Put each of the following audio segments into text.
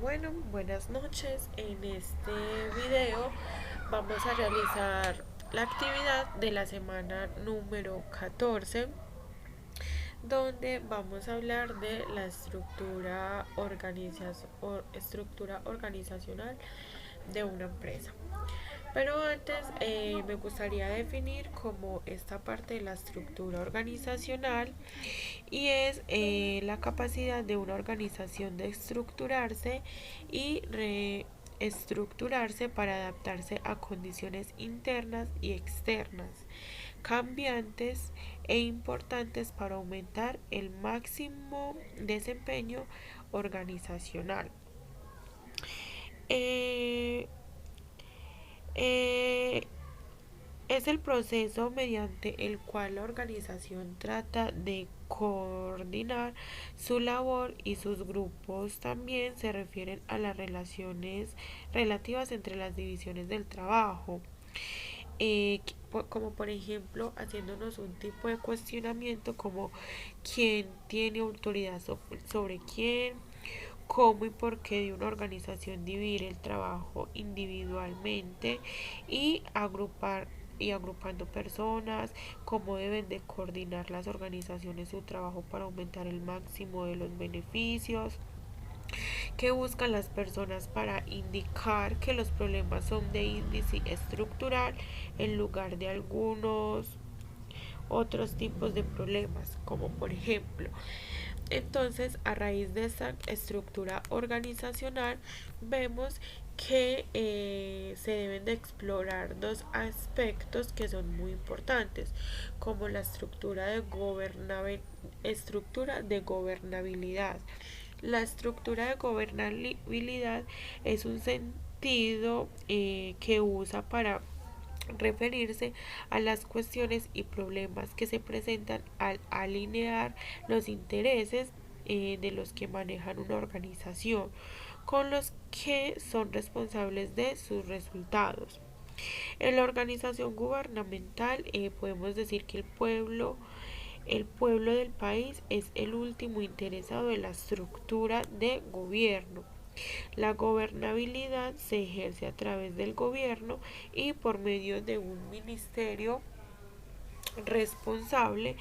Bueno, buenas noches. En este video vamos a realizar la actividad de la semana número 14, donde vamos a hablar de la estructura organizacional de una empresa. Pero antes me gustaría definir como esta parte de la estructura organizacional y es la capacidad de una organización de estructurarse y reestructurarse para adaptarse a condiciones internas y externas, cambiantes e importantes para aumentar el máximo desempeño organizacional. Eh, eh, Es el proceso mediante el cual la organización trata de coordinar su labor, y sus grupos también se refieren a las relaciones relativas entre las divisiones del trabajo. Como por ejemplo haciéndonos un tipo de cuestionamiento como quién tiene autoridad sobre quién, cómo y por qué de una organización dividir el trabajo individualmente y agrupando personas, cómo deben de coordinar las organizaciones su trabajo para aumentar el máximo de los beneficios, qué buscan las personas para indicar que los problemas son de índice estructural en lugar de algunos otros tipos de problemas, como por ejemplo. Entonces, a raíz de esta estructura organizacional, vemos que se deben de explorar dos aspectos que son muy importantes, como la estructura de gobernabilidad. La estructura de gobernabilidad es un sentido que usa para referirse a las cuestiones y problemas que se presentan al alinear los intereses de los que manejan una organización con los que son responsables de sus resultados. En la organización gubernamental podemos decir que el pueblo del país es el último interesado en la estructura de gobierno. La gobernabilidad se ejerce a través del gobierno y por medio de un ministerio responsable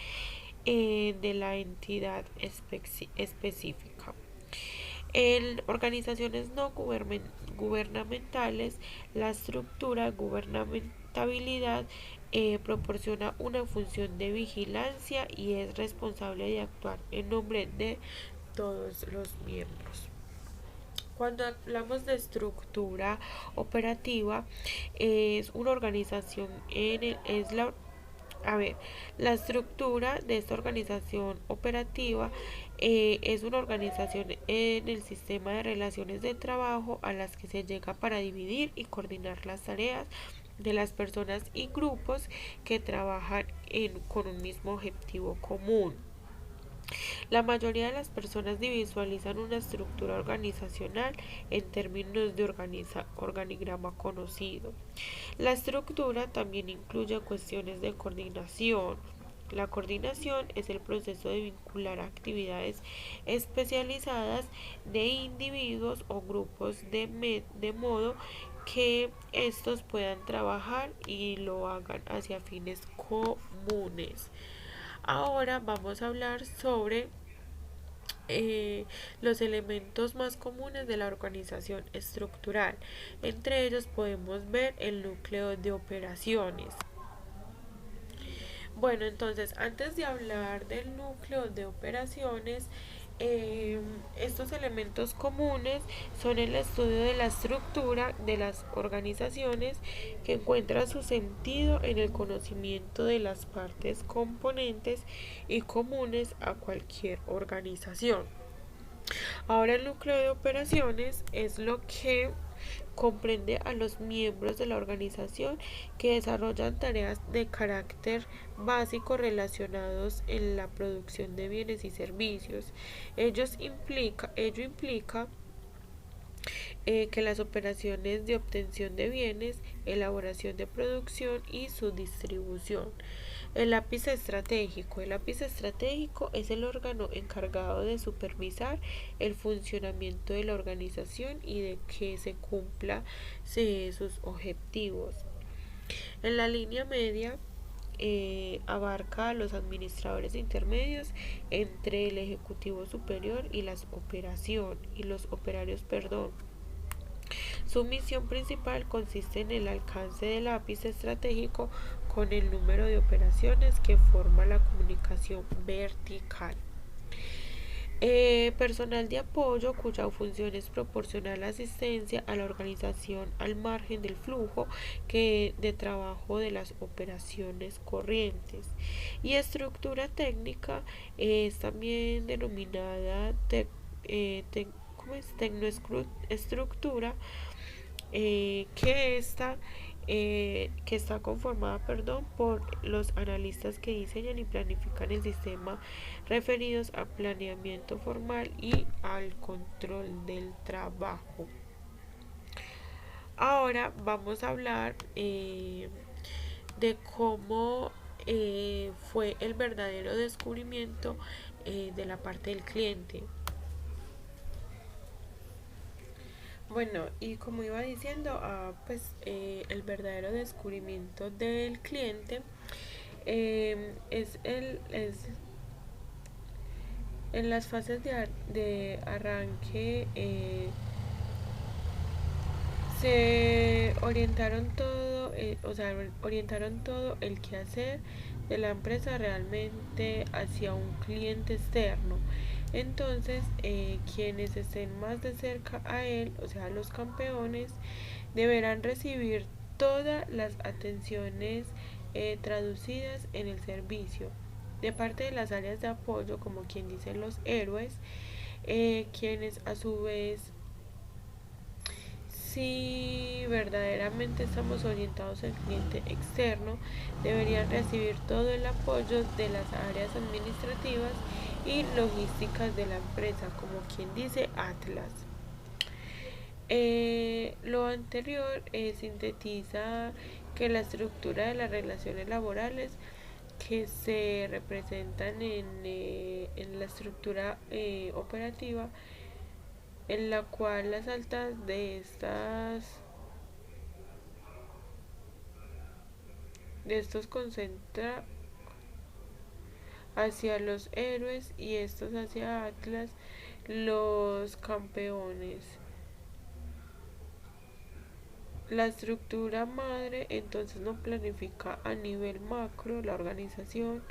de la entidad específica. En organizaciones no gubernamentales, la estructura gubernamentabilidad proporciona una función de vigilancia y es responsable de actuar en nombre de todos los miembros. Cuando hablamos de estructura operativa, es una organización es a ver, la estructura de esta organización operativa es una organización en el sistema de relaciones de trabajo a las que se llega para dividir y coordinar las tareas de las personas y grupos que trabajan con un mismo objetivo común. La mayoría de las personas visualizan una estructura organizacional en términos de organigrama conocido. La estructura también incluye cuestiones de coordinación. La coordinación es el proceso de vincular actividades especializadas de individuos o grupos de modo que estos puedan trabajar y lo hagan hacia fines comunes. Ahora vamos a hablar sobre los elementos más comunes de la organización estructural. Entre ellos podemos ver el núcleo de operaciones. Bueno, entonces antes de hablar del núcleo de operaciones, estos elementos comunes son el estudio de la estructura de las organizaciones, que encuentra su sentido en el conocimiento de las partes componentes y comunes a cualquier organización. Ahora el núcleo de operaciones es lo que comprende a los miembros de la organización que desarrollan tareas de carácter básico relacionados en la producción de bienes y servicios. Ello implica que las operaciones de obtención de bienes, elaboración de producción y su distribución. El lápiz estratégico. El lápiz estratégico es el órgano encargado de supervisar el funcionamiento de la organización y de que se cumpla sus objetivos. En la línea media abarca a los administradores intermedios entre el ejecutivo superior y los operarios, perdón. Su misión principal consiste en el alcance del lápiz estratégico con el número de operaciones que forma la comunicación vertical. Personal de apoyo cuya función es proporcionar la asistencia a la organización al margen del flujo de trabajo de las operaciones corrientes. Y estructura técnica es también denominada tecnoestructura, que está conformada, por los analistas que diseñan y planifican el sistema referidos al planeamiento formal y al control del trabajo. Ahora vamos a hablar de cómo fue el verdadero descubrimiento de la parte del cliente. Bueno, y como iba diciendo, el verdadero descubrimiento del cliente es en las fases de arranque. Se orientaron orientaron todo el quehacer de la empresa realmente hacia un cliente externo. Entonces, quienes estén más de cerca a él, o sea, los campeones, deberán recibir todas las atenciones traducidas en el servicio de parte de las áreas de apoyo, como quien dice los héroes, quienes a su vez, si verdaderamente estamos orientados al cliente externo, deberían recibir todo el apoyo de las áreas administrativas y logísticas de la empresa, como quien dice Atlas. Lo anterior sintetiza que la estructura de las relaciones laborales que se representan en la estructura operativa, en la cual las altas de estos concentra hacia los héroes y estos hacia Atlas, los campeones. La estructura madre entonces no planifica a nivel macro la organización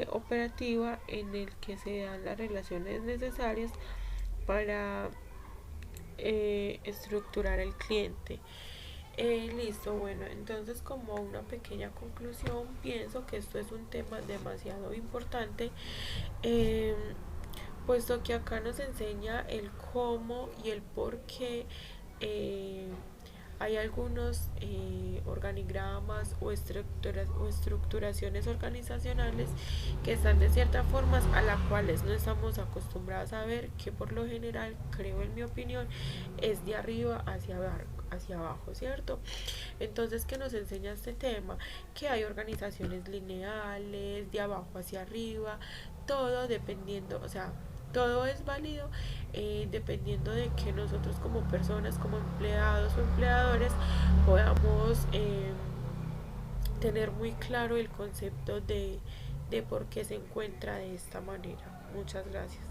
operativa en el que se dan las relaciones necesarias para estructurar el cliente. Listo, bueno, entonces como una pequeña conclusión, pienso que esto es un tema demasiado importante, puesto que acá nos enseña el cómo y el por qué hay algunos organigramas o estructuraciones organizacionales que están de ciertas formas a las cuales no estamos acostumbrados a ver, que por lo general, creo en mi opinión, es de arriba hacia abajo, ¿cierto? Entonces, ¿qué nos enseña este tema? Que hay organizaciones lineales, de abajo hacia arriba, todo dependiendo, o sea, todo es válido dependiendo de que nosotros como personas, como empleados o empleadores, podamos tener muy claro el concepto de por qué se encuentra de esta manera. Muchas gracias.